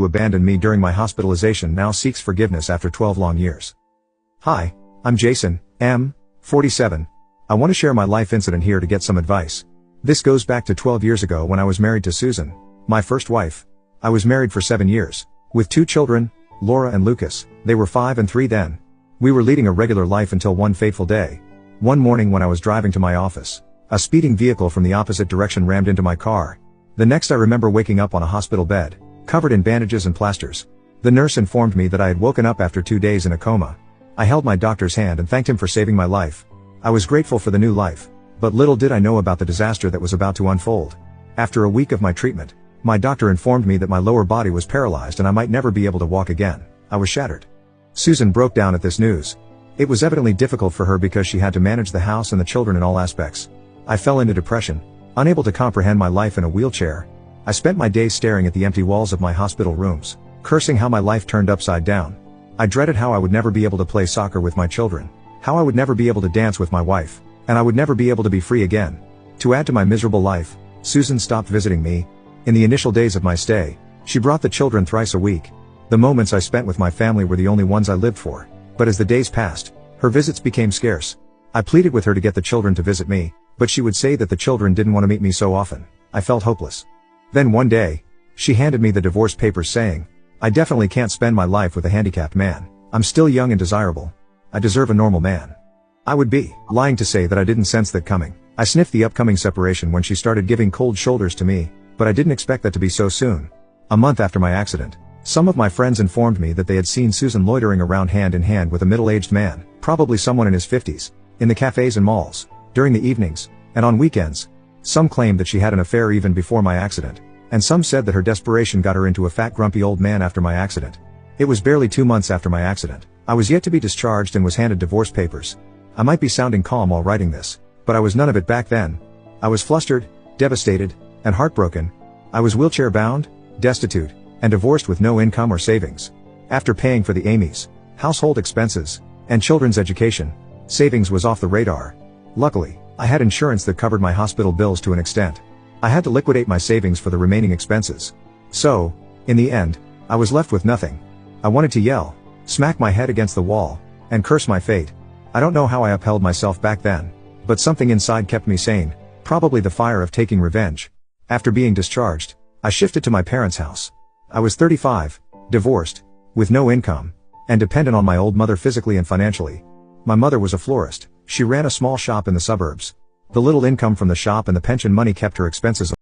who abandoned me during my hospitalization now seeks forgiveness after 12 long years. Hi, I'm Jason, 47. I want to share my life incident here to get some advice. This goes back to 12 years ago when I was married to Susan, my first wife. I was married for 7 years, with 2 children, Laura and Lucas. They were 5 and 3 then. We were leading a regular life until one fateful day. One morning when I was driving to my office, a speeding vehicle from the opposite direction rammed into my car. The next I remember waking up on a hospital bed, covered in bandages and plasters. The nurse informed me that I had woken up after 2 days in a coma. I held my doctor's hand and thanked him for saving my life. I was grateful for the new life, but little did I know about the disaster that was about to unfold. After a week of my treatment, my doctor informed me that my lower body was paralyzed and I might never be able to walk again. I was shattered. Susan broke down at this news. It was evidently difficult for her because she had to manage the house and the children in all aspects. I fell into depression, unable to comprehend my life in a wheelchair. I spent my days staring at the empty walls of my hospital rooms, cursing how my life turned upside down. I dreaded how I would never be able to play soccer with my children, how I would never be able to dance with my wife, and I would never be able to be free again. To add to my miserable life, Susan stopped visiting me. In the initial days of my stay, she brought the children thrice a week. The moments I spent with my family were the only ones I lived for. But as the days passed, her visits became scarce. I pleaded with her to get the children to visit me, but she would say that the children didn't want to meet me so often. I felt hopeless. Then one day, she handed me the divorce papers saying, "I definitely can't spend my life with a handicapped man. I'm still young and desirable. I deserve a normal man." I would be lying to say that I didn't sense that coming. I sniffed the upcoming separation when she started giving cold shoulders to me, but I didn't expect that to be so soon. A month after my accident, some of my friends informed me that they had seen Susan loitering around hand in hand with a middle-aged man, probably someone in his 50s, in the cafes and malls, during the evenings, and on weekends. Some claimed that she had an affair even before my accident, and some said that her desperation got her into a fat grumpy old man after my accident. It was barely 2 months after my accident. I was yet to be discharged and was handed divorce papers. I might be sounding calm while writing this, but I was none of it back then. I was flustered, devastated, and heartbroken. I was wheelchair-bound, destitute, and divorced with no income or savings. After paying for the Amy's, household expenses, and children's education, savings was off the radar. Luckily, I had insurance that covered my hospital bills to an extent. I had to liquidate my savings for the remaining expenses. So, in the end, I was left with nothing. I wanted to yell, smack my head against the wall, and curse my fate. I don't know how I upheld myself back then, but something inside kept me sane, probably the fire of taking revenge. After being discharged, I shifted to my parents' house. I was 35, divorced, with no income, and dependent on my old mother physically and financially. My mother was a florist. She ran a small shop in the suburbs. The little income from the shop and the pension money kept her expenses